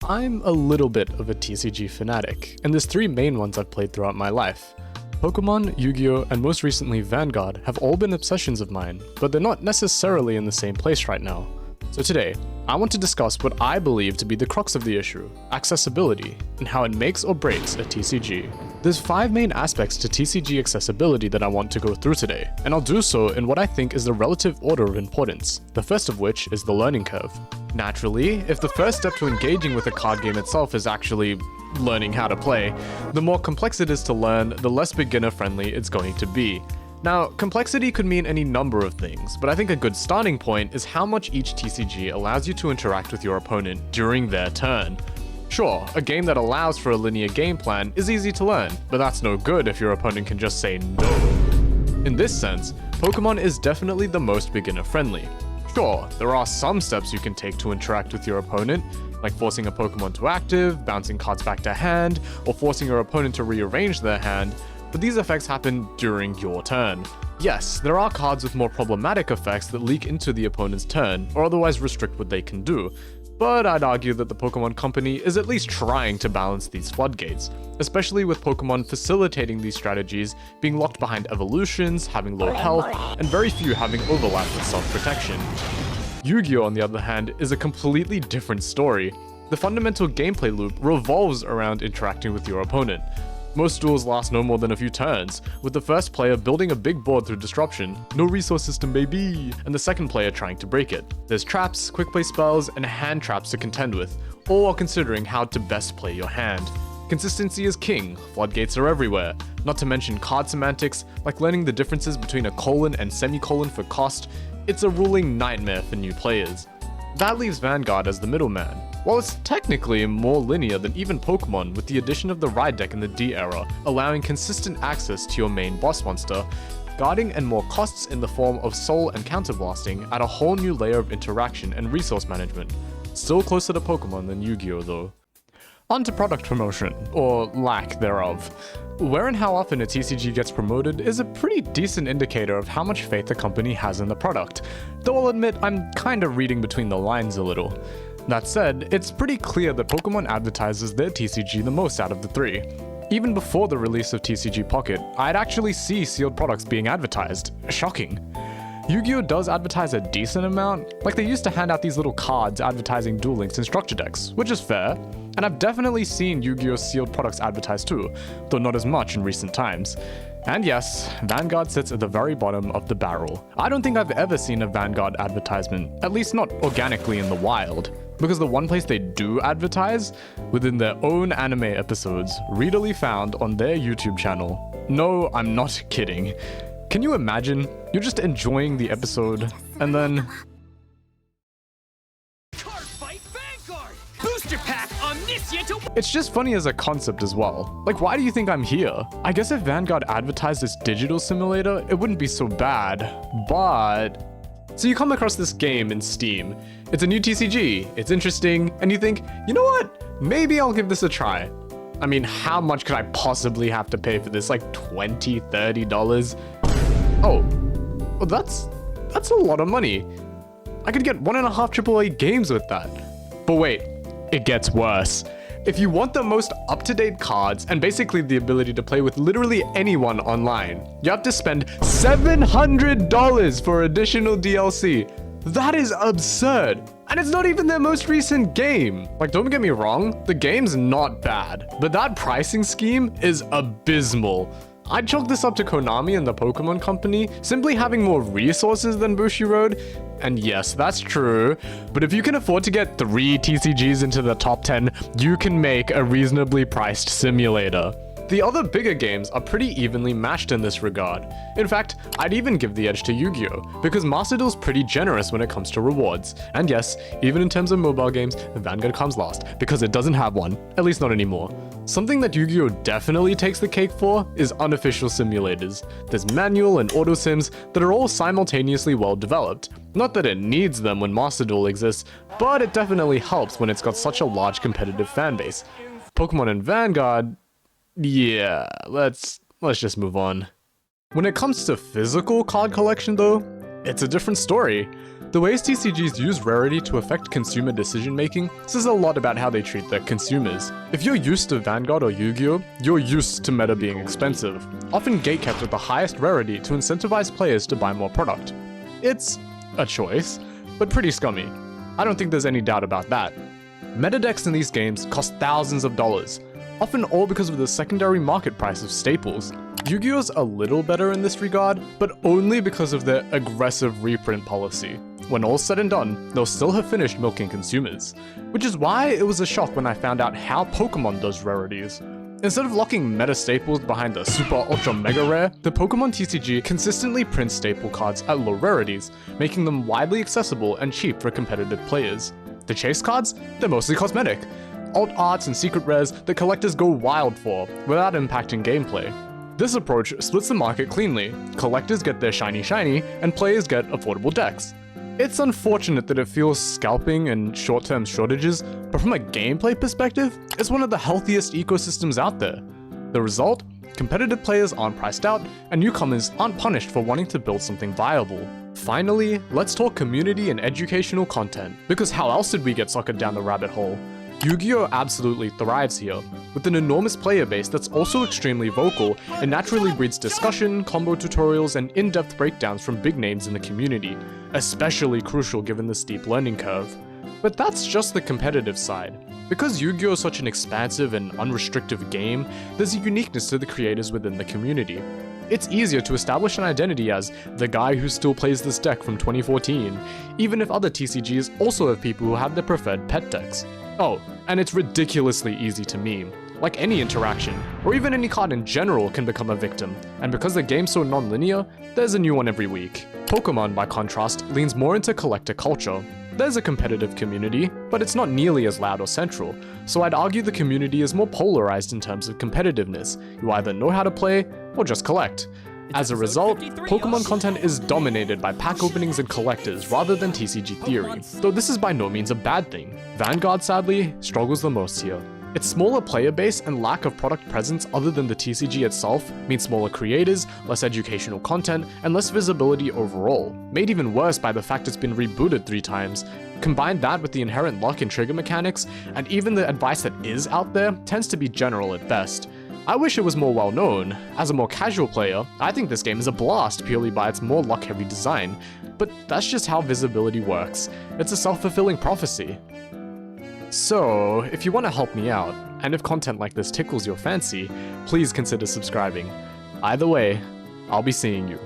I'm a little bit of a TCG fanatic, and there's three main ones I've played throughout my life. Pokemon, Yu-Gi-Oh, and most recently Vanguard have all been obsessions of mine, but they're not necessarily in the same place right now. So today, I want to discuss what I believe to be the crux of the issue, accessibility, and how it makes or breaks a TCG. There's 5 main aspects to TCG accessibility that I want to go through today, and I'll do so in what I think is the relative order of importance, the first of which is the learning curve. Naturally, if the first step to engaging with a card game itself is actually learning how to play, the more complex it is to learn, the less beginner-friendly it's going to be. Now, complexity could mean any number of things, but I think a good starting point is how much each TCG allows you to interact with your opponent during their turn. Sure, a game that allows for a linear game plan is easy to learn, but that's no good if your opponent can just say no. In this sense, Pokemon is definitely the most beginner-friendly. Sure, there are some steps you can take to interact with your opponent, like forcing a Pokemon to active, bouncing cards back to hand, or forcing your opponent to rearrange their hand, but these effects happen during your turn. Yes, there are cards with more problematic effects that leak into the opponent's turn, or otherwise restrict what they can do, but I'd argue that the Pokemon Company is at least trying to balance these floodgates, especially with Pokemon facilitating these strategies being locked behind evolutions, having low health, and very few having overlap with self-protection. Yu-Gi-Oh, on the other hand, is a completely different story. The fundamental gameplay loop revolves around interacting with your opponent. Most duels last no more than a few turns, with the first player building a big board through disruption, no resource system baby, and the second player trying to break it. There's traps, quick play spells, and hand traps to contend with, all while considering how to best play your hand. Consistency is king, floodgates are everywhere, not to mention card semantics, like learning the differences between a colon and semicolon for cost. It's a ruling nightmare for new players. That leaves Vanguard as the middleman. While it's technically more linear than even Pokemon, with the addition of the Ride deck in the D era, allowing consistent access to your main boss monster, guarding and more costs in the form of soul and counterblasting add a whole new layer of interaction and resource management. Still closer to Pokemon than Yu-Gi-Oh though. On to product promotion, or lack thereof. Where and how often a TCG gets promoted is a pretty decent indicator of how much faith the company has in the product, though I'll admit I'm kinda reading between the lines a little. That said, it's pretty clear that Pokemon advertises their TCG the most out of the 3. Even before the release of TCG Pocket, I'd actually see sealed products being advertised. Shocking. Yu-Gi-Oh does advertise a decent amount, like they used to hand out these little cards advertising Duel Links and structure decks, which is fair, and I've definitely seen Yu-Gi-Oh sealed products advertised too, though not as much in recent times. And yes, Vanguard sits at the very bottom of the barrel. I don't think I've ever seen a Vanguard advertisement, at least not organically in the wild, because the one place they do advertise, within their own anime episodes, readily found on their YouTube channel. No, I'm not kidding. Can you imagine? You're just enjoying the episode, and then... It's just funny as a concept as well. Like, why do you think I'm here? I guess if Vanguard advertised this digital simulator, it wouldn't be so bad, but... So you come across this game in Steam. It's a new TCG, it's interesting, and you think, you know what? Maybe I'll give this a try. I mean, how much could I possibly have to pay for this? Like $20, $30? Oh, well that's a lot of money. I could get 1.5 AAA games with that. But wait, it gets worse. If you want the most up-to-date cards and basically the ability to play with literally anyone online, you have to spend $700 for additional DLC. That is absurd. And it's not even their most recent game. Like, don't get me wrong, the game's not bad, but that pricing scheme is abysmal. I'd chalk this up to Konami and the Pokemon Company simply having more resources than Bushiroad. And yes, that's true, but if you can afford to get 3 TCGs into the top 10, you can make a reasonably priced simulator. The other bigger games are pretty evenly matched in this regard. In fact, I'd even give the edge to Yu-Gi-Oh, because Master Duel's pretty generous when it comes to rewards. And yes, even in terms of mobile games, Vanguard comes last, because it doesn't have one, at least not anymore. Something that Yu-Gi-Oh definitely takes the cake for is unofficial simulators. There's manual and auto sims that are all simultaneously well developed. Not that it needs them when Master Duel exists, but it definitely helps when it's got such a large competitive fanbase. Pokemon and Vanguard... yeah, let's just move on. When it comes to physical card collection though, it's a different story. The ways TCGs use rarity to affect consumer decision making says a lot about how they treat their consumers. If you're used to Vanguard or Yu-Gi-Oh, you're used to meta being expensive, often gatekept at the highest rarity to incentivize players to buy more product. It's a choice, but pretty scummy. I don't think there's any doubt about that. Meta decks in these games cost thousands of dollars, often all because of the secondary market price of staples. Yu-Gi-Oh's a little better in this regard, but only because of their aggressive reprint policy. When all's said and done, they'll still have finished milking consumers. Which is why it was a shock when I found out how Pokemon does rarities. Instead of locking meta staples behind the super ultra mega rare, the Pokemon TCG consistently prints staple cards at low rarities, making them widely accessible and cheap for competitive players. The chase cards? They're mostly cosmetic. Alt arts and secret rares that collectors go wild for, without impacting gameplay. This approach splits the market cleanly. Collectors get their shiny, and players get affordable decks. It's unfortunate that it feels scalping and short-term shortages, but from a gameplay perspective, it's one of the healthiest ecosystems out there. The result? Competitive players aren't priced out, and newcomers aren't punished for wanting to build something viable. Finally, let's talk community and educational content, because how else did we get suckered down the rabbit hole? Yu-Gi-Oh absolutely thrives here. With an enormous player base that's also extremely vocal, it naturally breeds discussion, combo tutorials, and in-depth breakdowns from big names in the community, especially crucial given the steep learning curve. But that's just the competitive side. Because Yu-Gi-Oh is such an expansive and unrestricted game, there's a uniqueness to the creators within the community. It's easier to establish an identity as the guy who still plays this deck from 2014, even if other TCGs also have people who have their preferred pet decks. Oh, and it's ridiculously easy to meme. Like any interaction, or even any card in general can become a victim, and because the game's so non-linear, there's a new one every week. Pokemon, by contrast, leans more into collector culture. There's a competitive community, but it's not nearly as loud or central, so I'd argue the community is more polarized in terms of competitiveness. You either know how to play, or just collect. As a result, Pokemon content is dominated by pack openings and collectors rather than TCG theory, though this is by no means a bad thing. Vanguard, sadly, struggles the most here. Its smaller player base and lack of product presence other than the TCG itself means smaller creators, less educational content, and less visibility overall, made even worse by the fact it's been rebooted 3 times. Combine that with the inherent luck and trigger mechanics, and even the advice that is out there tends to be general at best. I wish it was more well known. As a more casual player, I think this game is a blast purely by its more luck-heavy design, but that's just how visibility works. It's a self-fulfilling prophecy. So, if you want to help me out, and if content like this tickles your fancy, please consider subscribing. Either way, I'll be seeing you.